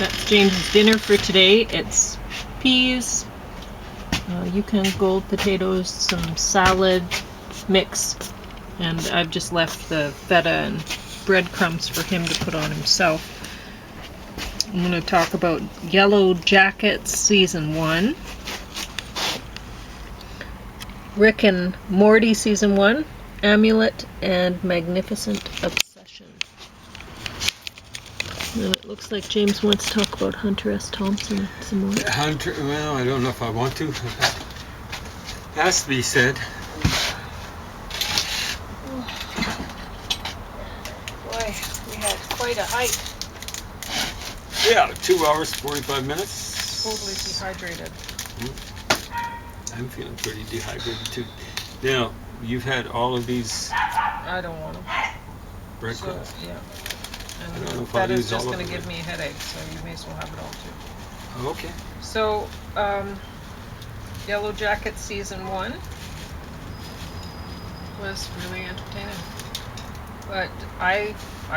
That's James's dinner for today. It's peas, Yukon Gold potatoes, some salad mix, and I've just left the feta and breadcrumbs for him to put on himself. I'm going to talk about Yellowjackets Season 1, Rick and Morty Season 1, Amulet, and Magnificent Obsession. And it looks like James wants to talk about Hunter S. Thompson some more. Hunter, well, I don't know if I want to. Has to be said. Boy, we had quite a hike. Yeah, 2 hours, 45 minutes. Totally dehydrated. I'm feeling pretty dehydrated too. Now, you've had all of these. I don't want them. Breadcrumbs. So, yeah. I don't know And if I'll that is use just all of going to them. give me a headache, so you may as well have it all too. Okay. So, Yellowjackets Season 1 was really entertaining. But I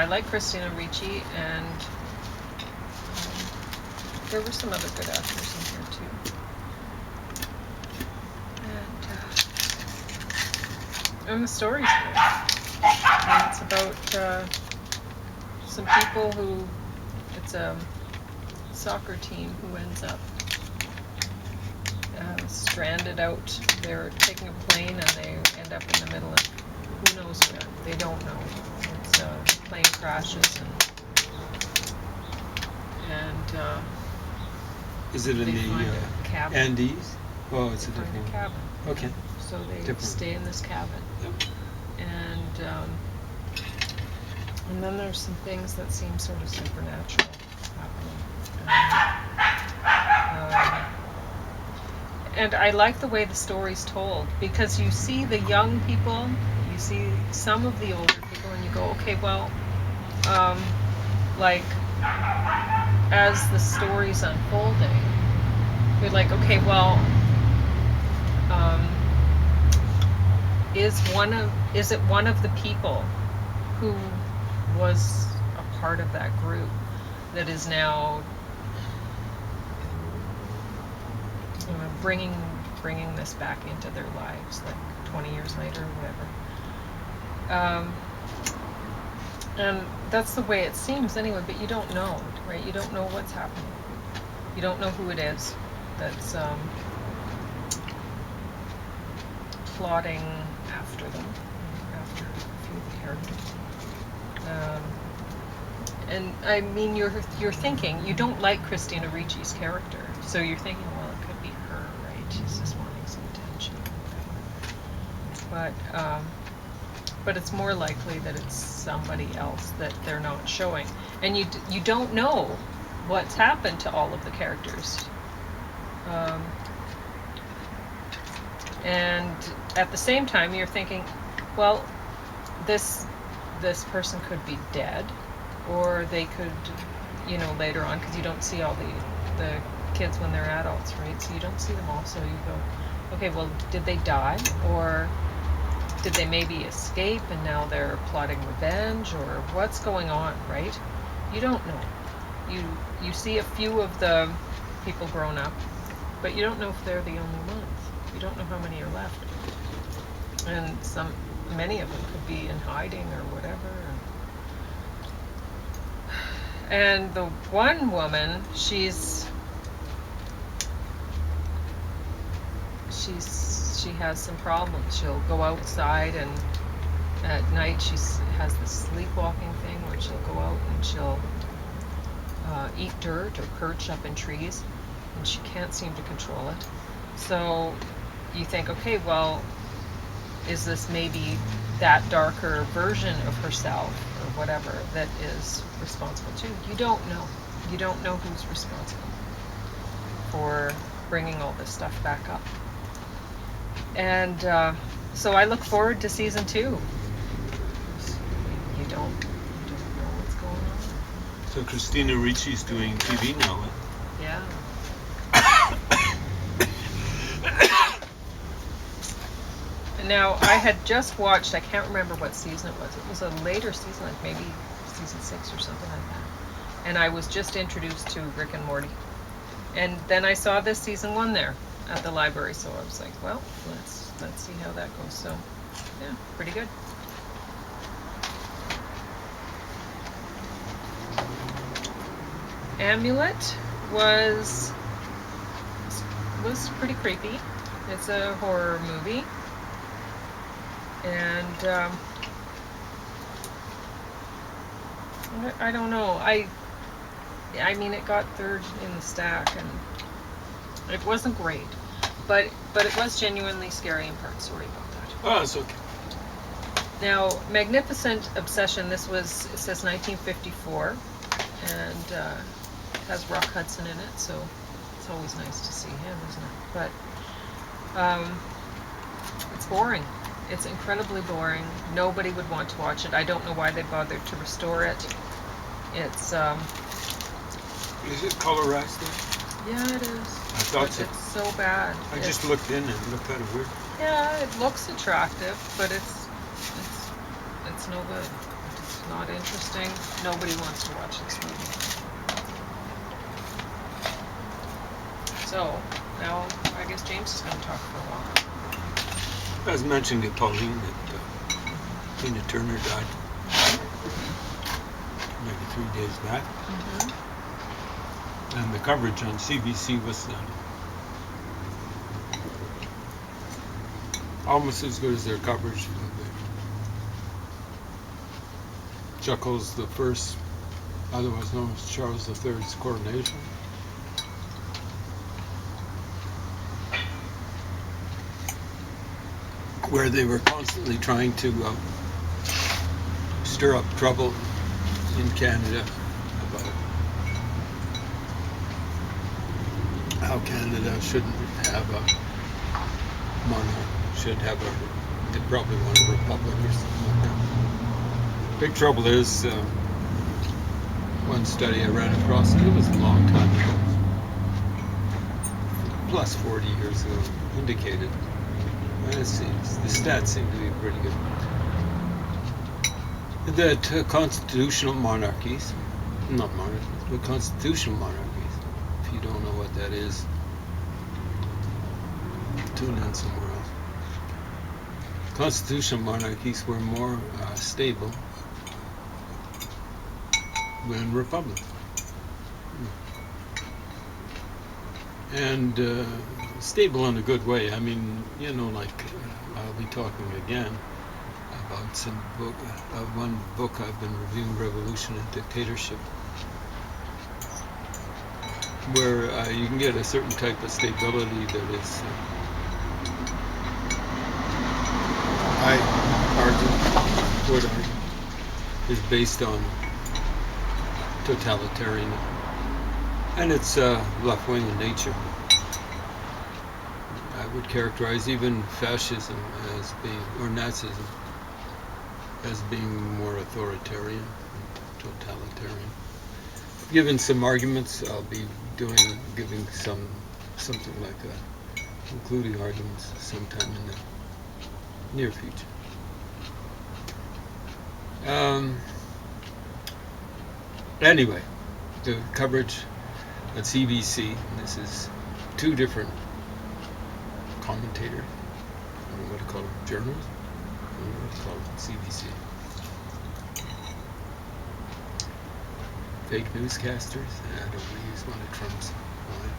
like Christina Ricci, and there were some other good actors in here too. And the story's good. And it's about some people who, it's a soccer team who ends up stranded out. They're taking a plane and they end up in the middle of who knows where. They don't know. It's plane crashes and Is it in they the find a cabin. Andes? Oh, it's a They find different a one. cabin. Okay. So they Different. stay in this cabin. Yep. And then there's some things that seem sort of supernatural happening. And I like the way the story's told, because you see the young people, you see some of the older people, and you go, okay, well, like, as the story's unfolding, you're like, okay, well, is it one of the people who was a part of that group that is now bringing this back into their lives, like 20 years later or whatever. And that's the way it seems anyway, but you don't know, right? You don't know what's happening. You don't know who it is that's plotting after them, after a few of the characters. And I mean, you're thinking, you don't like Christina Ricci's character, so you're thinking, well, it could be her, right? She's just wanting some attention or whatever. But it's more likely that it's somebody else that they're not showing, and you don't know what's happened to all of the characters. And at the same time, you're thinking, well, this person could be dead, or they could, later on, because you don't see all the kids when they're adults, right? So you don't see them all, so you go, okay, well, did they die, or did they maybe escape and now they're plotting revenge, or what's going on, right? You don't know. You see a few of the people grown up, but you don't know if they're the only ones. You don't know how many are left. And many of them could be in hiding or whatever. And the one woman, she has some problems. She'll go outside, and at night she has this sleepwalking thing where she'll go out and she'll eat dirt or perch up in trees, and she can't seem to control it. So you think, okay, well, is this maybe that darker version of herself or whatever that is responsible too? You don't know. You don't know who's responsible for bringing all this stuff back up. And so I look forward to season 2. You don't know what's going on. So Christina Ricci's doing TV now, huh? Yeah. Now, I had just watched, I can't remember what season it was. It was a later season, like maybe season 6 or something like that. and I was just introduced to Rick and Morty. And then I saw this season 1 there at the library, so I was like, well, let's see how that goes. So, yeah, pretty good. Amulet was pretty creepy. It's a horror movie, and I don't know. I mean, it got third in the stack, and it wasn't great, but it was genuinely scary in parts. Sorry about that. Oh, it's okay. Now, Magnificent Obsession. It says 1954, and has Rock Hudson in it, so it's always nice to see him, isn't it? But it's boring. It's incredibly boring. Nobody would want to watch it. I don't know why they bothered to restore it. It's Is it colorized there? yeah, it is. I thought so. It's so bad. I just looked in and it looked kind of weird. Yeah, it looks attractive, but it's no good. It's not interesting. Nobody wants to watch this movie. So now I guess James is going to talk for a while. I was mentioning to Pauline that Tina Turner died maybe 3 days back. Mm-hmm. And the coverage on CBC was almost as good as their coverage of Chuckles the First, otherwise known as Charles III's coronation. Where they were constantly trying to stir up trouble in Canada about how Canada shouldn't have a monarch, should have they probably want a republic or something like that. Big trouble is, one study I ran across, it was a long time ago, plus 40 years ago, indicated, and the stats seem to be pretty good, that constitutional monarchies, not monarchies, but constitutional monarchies, if you don't know what that is, tune in somewhere else. Constitutional monarchies were more stable than republics. And stable in a good way. I mean, like I'll be talking again about one book I've been reviewing, Revolution and Dictatorship, where you can get a certain type of stability that is, I would argue, is based on totalitarian, and it's left-wing in nature. I would characterize even fascism as being, or Nazism, as being more authoritarian, totalitarian. Given some arguments, I'll be giving something like that, concluding arguments sometime in the near future. Anyway, the coverage at CBC, this is two different commentators, I don't know what to call them, journalists? I don't know what to call them, CBC. Fake newscasters? I don't want to use one of Trump's line.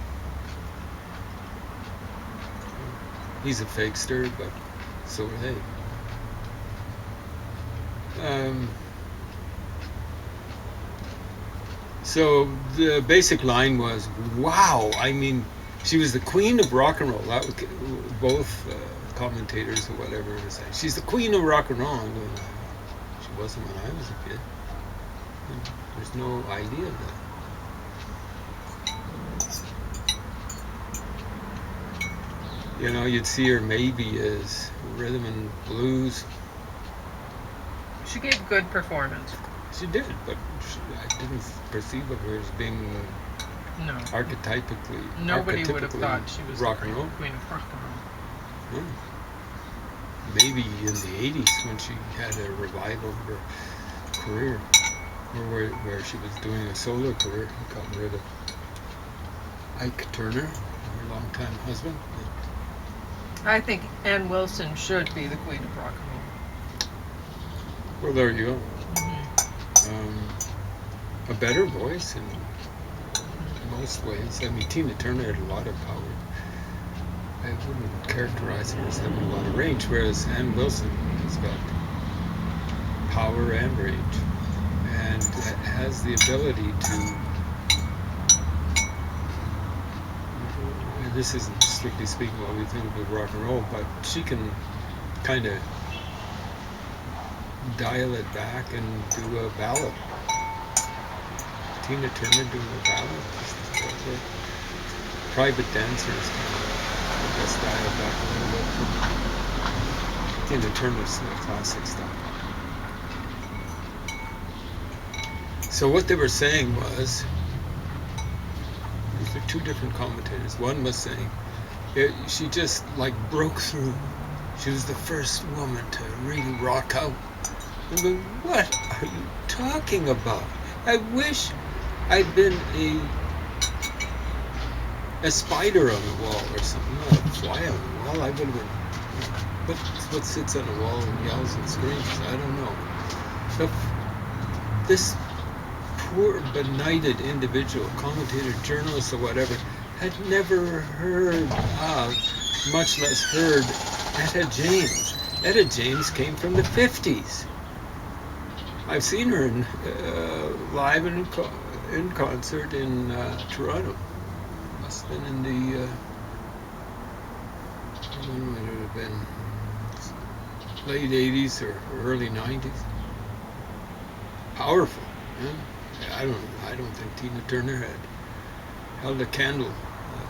He's a fakester, but so are they. So the basic line was, wow, I mean, she was the queen of rock and roll. That was, both commentators or whatever were saying, she's the queen of rock and roll. I'm going, she wasn't when I was a kid. There's no idea of that. You'd see her maybe as rhythm and blues. She gave good performance. She did, but I didn't perceive of her as being archetypically. Nobody would have thought she was rock the and roll. queen of rock and roll. Maybe in the 80s when she had a revival of her career. or where she was doing a solo career, got rid of Ike Turner, her longtime husband. I think Ann Wilson should be the queen of rock and roll. Well, there you go. Mm-hmm. A better voice in most ways. I mean, Tina Turner had a lot of power. I wouldn't characterize her as having a lot of range, whereas Ann Wilson has got power and range, and has the ability to. This isn't strictly speaking what we think of rock and roll, but she can kind of dial it back and do a ballad. Tina Turner doing a ballad. Private Dancers can just dial it back a little bit. Tina Turner's classic stuff. So what they were saying was, these are two different commentators. One was saying she just like broke through. She was the first woman to really rock out. I mean, what are you talking about? I wish I'd been a spider on the wall or something, not a fly on the wall. I would have been. What sits on the wall and yells and screams? I don't know. But this poor benighted individual, commentator, journalist, or whatever, had never heard of, much less heard, Etta James. Etta James came from the 50s. I've seen her live in concert in Toronto. Must have been in the when would it have been? Late 80s or early 90s. Powerful. Yeah? I don't think Tina Turner had held a candle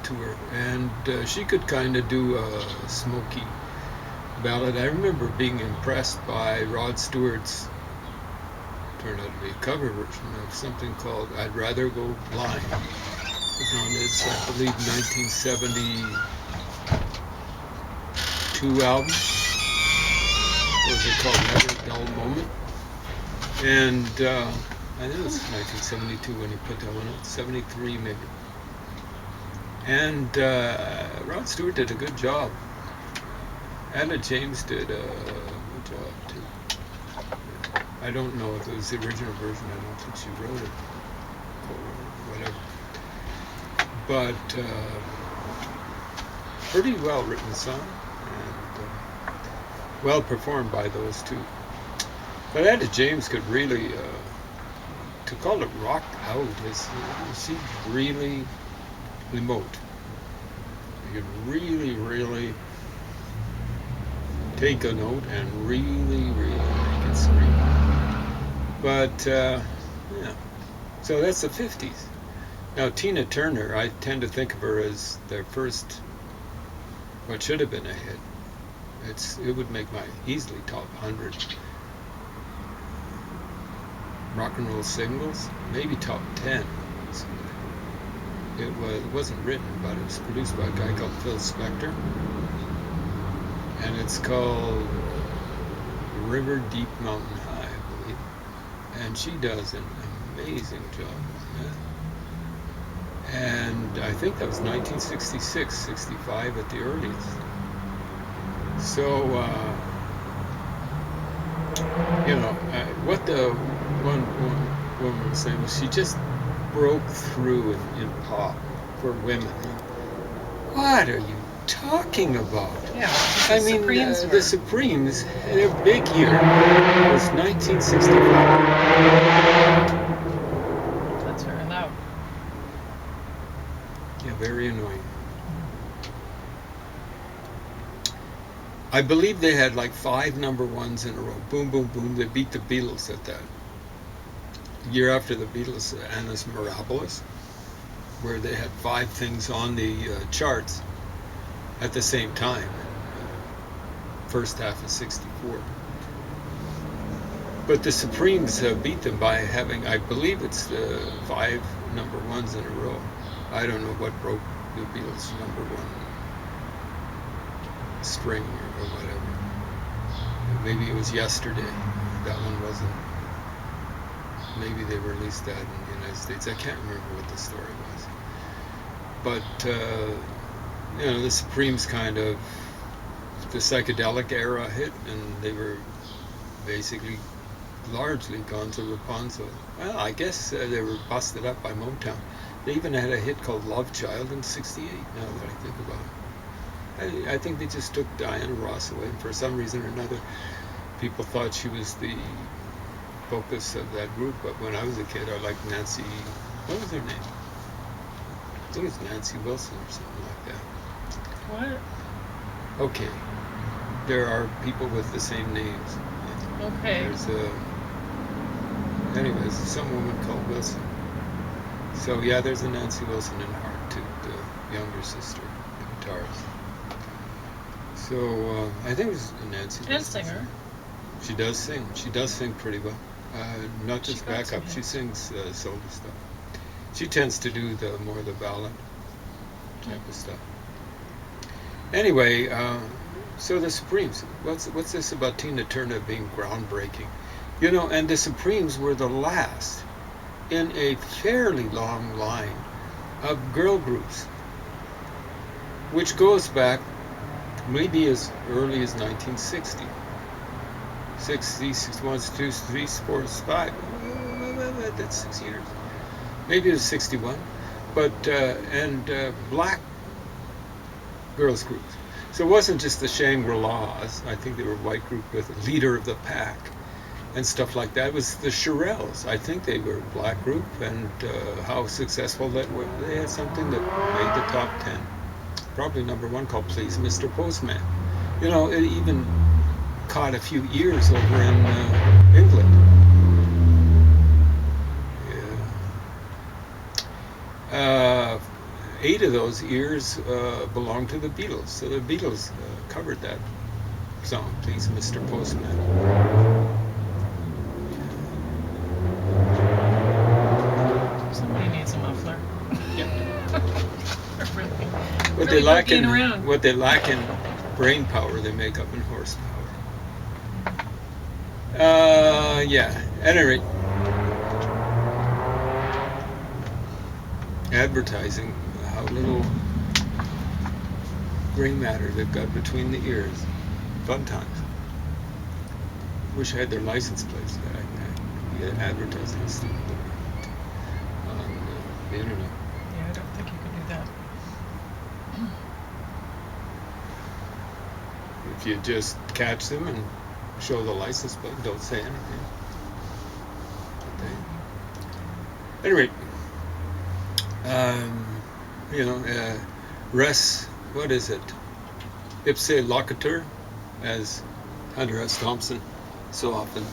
to her, and she could kind of do a smoky ballad. I remember being impressed by Rod Stewart's, turned out to be a cover version of something called "I'd Rather Go Blind." It was on his, I believe, 1972 album. What was it called? Never a Dull Moment. And I think it was 1972 when he put that one out, 73 maybe. And Rod Stewart did a good job. Etta James did a good job too. I don't know if it was the original version. I don't think she wrote it or whatever. But pretty well written song and well performed by those two. But Etta James could really, to call it rock out, she really remote. You could really, really take a note and really, really make it scream. But, yeah. So that's the 50s. Now, Tina Turner, I tend to think of her as their first, what should have been a hit. It would make my easily top 100 rock and roll singles, maybe top 10. It wasn't written, but it was produced by a guy called Phil Spector, and it's called River Deep Mountain High, I believe. And she does an amazing job on that. And I think that was 1966, 65 at the earliest. So, what the one woman was saying was she just broke through in pop for women. What are you talking about? Yeah, I mean, the Supremes, their big year was 1965. That's very loud. Yeah, very annoying. I believe they had like 5 number ones in a row. Boom, boom, boom. They beat the Beatles at that. Year after the Beatles, Annus Mirabilis, where they had 5 things on the charts at the same time. First half of 64. But the Supremes beat them by having, I believe it's 5 number ones in a row. I don't know what broke the Beatles' number 1 string or whatever. Maybe it was Yesterday. That one wasn't. maybe they released that in the United States. I can't remember what the story was. But, the Supremes kind of, the psychedelic era hit, and they were basically largely gone to Rapunzel. Well, I guess they were busted up by Motown. They even had a hit called Love Child in '68, now that I think about it. I think they just took Diana Ross away, and for some reason or another, people thought she was the focus of that group. But when I was a kid, I liked Nancy, what was her name? I think it's Nancy Wilson or something like that. What? Okay. There are people with the same names. Okay. Anyways, some woman called Wilson. So yeah, there's a Nancy Wilson in Heart too, the younger sister, the guitarist. So I think it was Nancy. And singer. She does sing. She does sing pretty well. Not just backup. She hits. sings solo stuff. She tends to do the ballad type of stuff. Anyway, so the Supremes. What's this about Tina Turner being groundbreaking? And the Supremes were the last in a fairly long line of girl groups, which goes back maybe as early as 1960. 60, 61, 62, 63, 64, 65. That's 6 years. Maybe it was 61. But, and black girls groups. So it wasn't just the Shangri-Las. I think they were a white group with a leader of the pack and stuff like that. It was the Shirelles. I think they were a black group, and how successful that was. They had something that made the top 10. Probably number one, called Please Mr. Postman. It even caught a few ears over in England. Yeah. 8 of those ears belonged to the Beatles. So the Beatles covered that song, Please Mr. Postman. Somebody needs a muffler. Yep. What they lack in brain power, they make up in horsepower. Yeah. At any rate, advertising, how little gray matter they've got between the ears. Fun times. Wish I had their license plates back. Advertising stuff on the internet. Yeah, I don't think you can do that. If you just catch them and show the license plate, don't say anything. At any rate, res, what is it? Ipse loquitur, as Hunter S. Thompson so often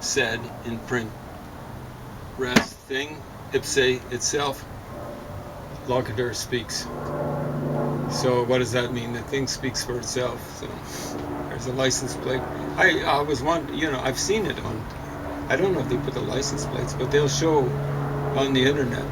said in print. Res thing, ipse itself, loquitur speaks. So what does that mean? The thing speaks for itself. So there's a license plate. I was I've seen it on, I don't know if they put the license plates, but they'll show on the internet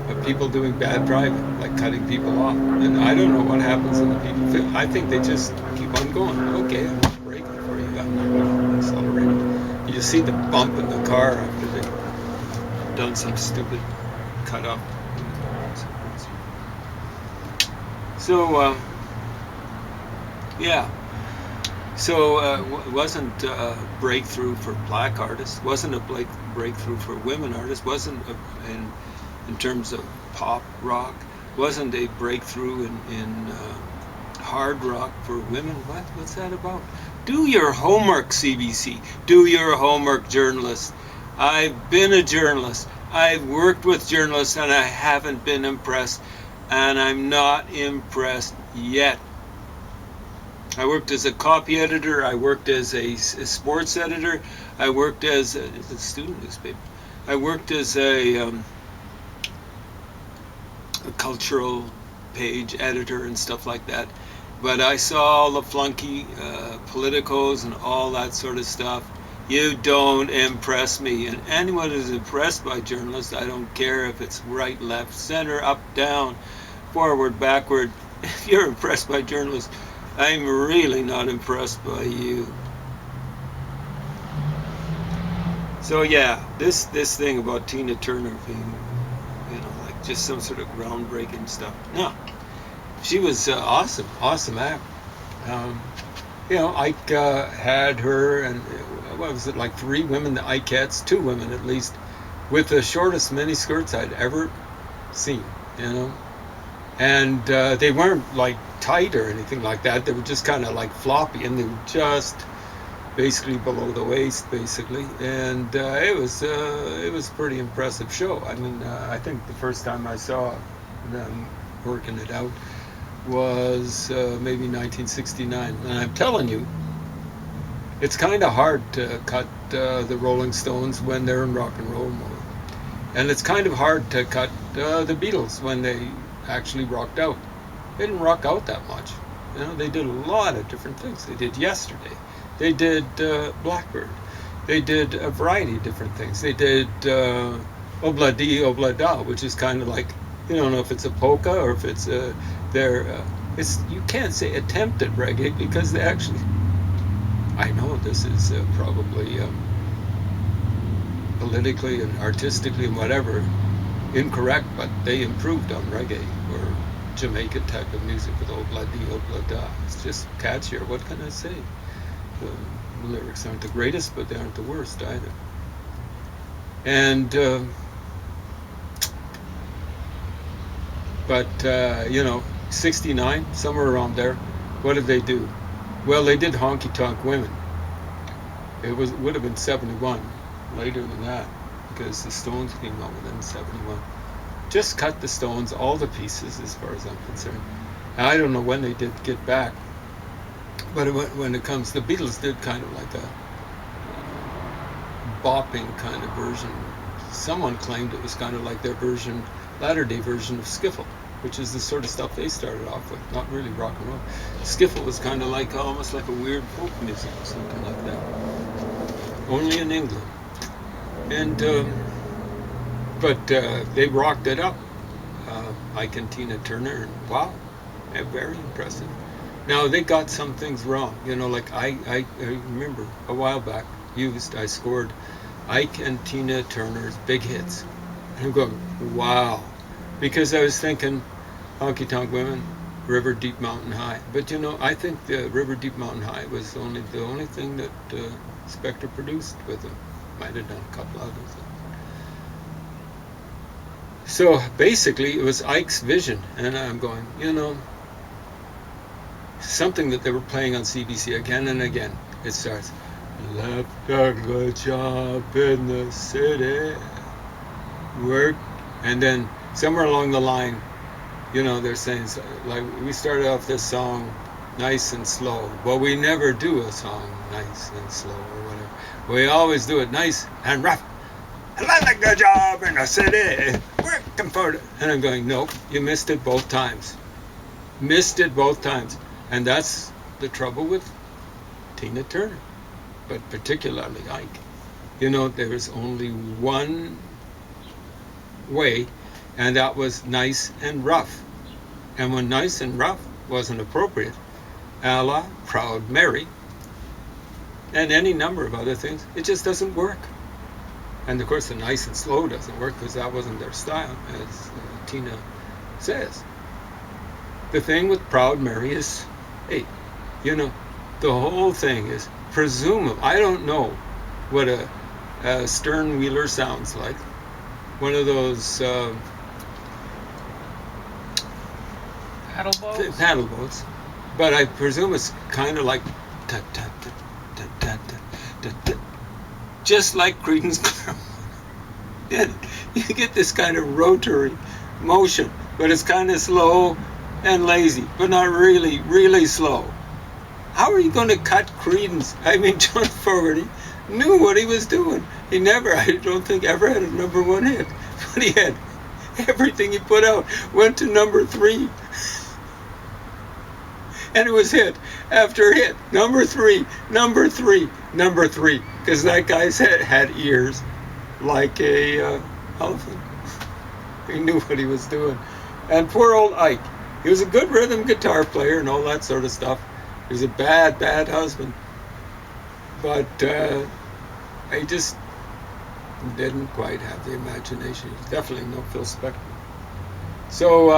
of people doing bad driving, like cutting people off. And I don't know what happens in the people feel. I think they just keep on going. Okay, I'm not braking for you. I'm not going to accelerate. You just see the bump in the car after they've done some stupid cut up. So, yeah. So it wasn't a breakthrough for black artists, wasn't a breakthrough for women artists, wasn't in terms of pop rock, wasn't a breakthrough in hard rock for women. What's that about? Do your homework, CBC. Do your homework, journalists. I've been a journalist. I've worked with journalists, and I haven't been impressed. And I'm not impressed yet. I worked as a copy editor. I worked as a sports editor. I worked as a student newspaper. I worked as a cultural page editor and stuff like that. But I saw all the flunky politicos and all that sort of stuff. You don't impress me. And anyone who's impressed by journalists, I don't care if it's right, left, center, up, down, forward, backward. If you're impressed by journalists, I'm really not impressed by you. So yeah, this thing about Tina Turner being, like just some sort of groundbreaking stuff. No, she was awesome act. Um, Ike had her, and what was it, like 3 women, the Ikeettes, 2 women at least, with the shortest mini skirts I'd ever seen. And they weren't like tight or anything like that. They were just kind of like floppy, and they were just basically below the waist, basically. And it was a pretty impressive show. I mean, I think the first time I saw them working it out was maybe 1969. And I'm telling you, it's kind of hard to cut the Rolling Stones when they're in rock and roll mode. And it's kind of hard to cut the Beatles when they actually rocked out. They didn't rock out that much. They did a lot of different things. They did Yesterday. They did Blackbird. They did a variety of different things. They did Obla Di Obla Da, which is kind of like, you don't know if it's a polka or if it's you can't say attempted reggae, because they actually, I know this is probably politically and artistically and whatever incorrect, but they improved on reggae or Jamaican type of music with Obla Di Obla Da. It's just catchier. What can I say? The lyrics aren't the greatest, but they aren't the worst either. And but 69, somewhere around there, what did they do? Well, they did Honky Tonk Women. Would have been 71, later than that, because the Stones came out within 71. Just cut the Stones, all the pieces, as far as I'm concerned. I don't know when they did get back, but when it comes, the Beatles did kind of like a bopping kind of version. Someone claimed it was kind of like their latter-day version of skiffle, which is the sort of stuff they started off with, not really rock and roll. Skiffle was kind of like almost like a weird folk music or something like that, only in England. And but they rocked it up, Ike and Tina Turner, and wow, very impressive. Now they got some things wrong, like I remember a while back I scored Ike and Tina Turner's big hits, and I'm going, wow, because I was thinking Honky Tonk Women, River Deep Mountain High, but I think the River Deep Mountain High was the only thing that Spector produced with them. Might have done a couple others. So basically, it was Ike's vision, and I'm going, something that they were playing on CBC again and again. It starts, left a good job in the city, work, and then somewhere along the line, they're saying, like, we started off this song nice and slow. Well, we never do a song nice and slow or whatever. We always do it nice and rough. I like the job in the city, working for it. And I'm going, nope, you missed it both times. Missed it both times. And that's the trouble with Tina Turner, but particularly Ike. There's only one way, and that was nice and rough. And when nice and rough wasn't appropriate, a la Proud Mary, and any number of other things, it just doesn't work. And of course the nice and slow doesn't work, because that wasn't their style, as Tina says. The thing with Proud Mary is, hey, the whole thing is presumable. I don't know what a stern wheeler sounds like. One of those paddle boats. But I presume it's kind of like just like Creedence Clearwater. You get this kind of rotary motion, but it's kind of slow and lazy, but not really, really slow. How are you going to cut Creedence? I mean, John Fogerty knew what he was doing. He never, I don't think, ever had a #1 hit, but he had everything he put out went to #3. And it was hit after hit, #3, #3, #3, because that guy's head had ears like a elephant. He knew what he was doing. And poor old Ike, he was a good rhythm guitar player and all that sort of stuff. He was a bad, bad husband. But didn't quite have the imagination. He's definitely no Phil Spector. So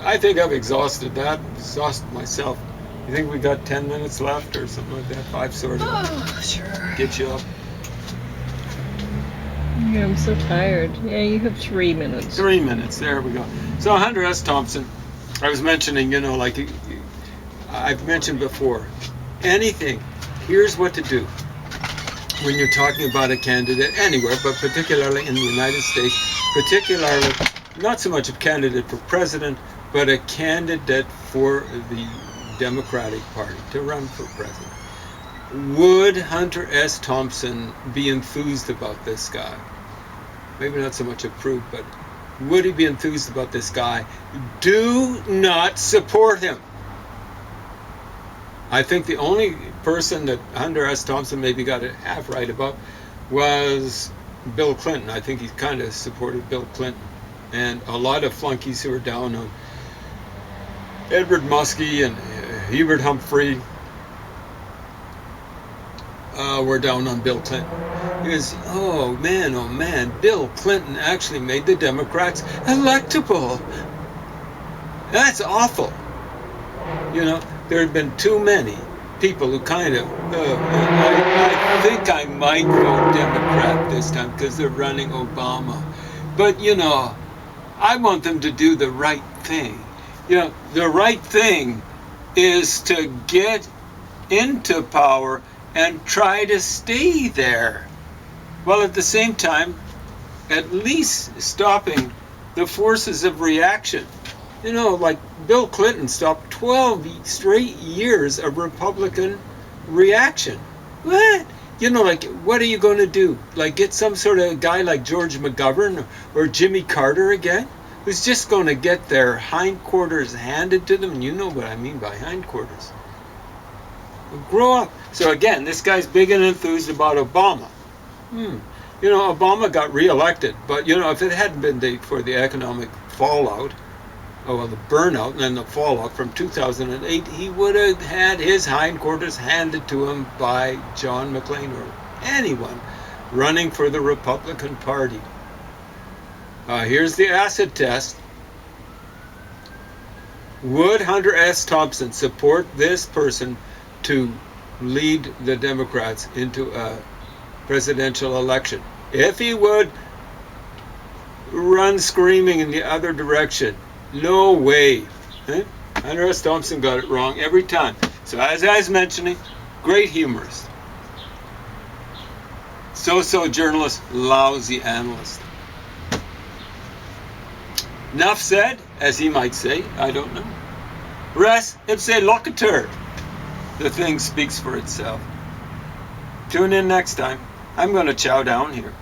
I think I've exhausted that, exhausted myself. You think we got 10 minutes left or something like that? 5 sort of. Oh, sure. Get you up. Yeah, I'm so tired. Yeah, you have 3 minutes. 3 minutes. There we go. So Hunter S. Thompson, I was mentioning, like I've mentioned before, anything. Here's what to do when you're talking about a candidate anywhere, but particularly in the United States, particularly not so much a candidate for president, but a candidate for the Democratic Party to run for president. Would Hunter S. Thompson be enthused about this guy? Maybe not so much approve, but would he be enthused about this guy? Do not support him. I think the only person that Hunter S. Thompson maybe got it half right about was Bill Clinton. I think he kind of supported Bill Clinton. And a lot of flunkies who were down on Edward Muskie and Hubert Humphrey were down on Bill Clinton. Because, oh man, Bill Clinton actually made the Democrats electable. That's awful. There had been too many people who kind of, I think I might vote Democrat this time because they're running Obama. But, I want them to do the right thing. The right thing is to get into power and try to stay there, while at the same time at least stopping the forces of reaction. Like Bill Clinton stopped 12 straight years of Republican reaction. What? What are you going to do? Like get some sort of guy like George McGovern or Jimmy Carter again, who's just going to get their hindquarters handed to them? And you know what I mean by hindquarters. Grow up. So again, this guy's big and enthused about Obama. Obama got reelected, but if it hadn't been for the economic fallout, the burnout and then the fallout from 2008, he would have had his hindquarters handed to him by John McCain or anyone running for the Republican Party. Here's the acid test. Would Hunter S. Thompson support this person to lead the Democrats into a presidential election? If he would, run screaming in the other direction. No way. Hunter S. Thompson got it wrong every time. So as I was mentioning, great humorist. So-so journalist, lousy analyst. Enough said, as he might say, I don't know. Res ipse loquitur. The thing speaks for itself. Tune in next time. I'm going to chow down here.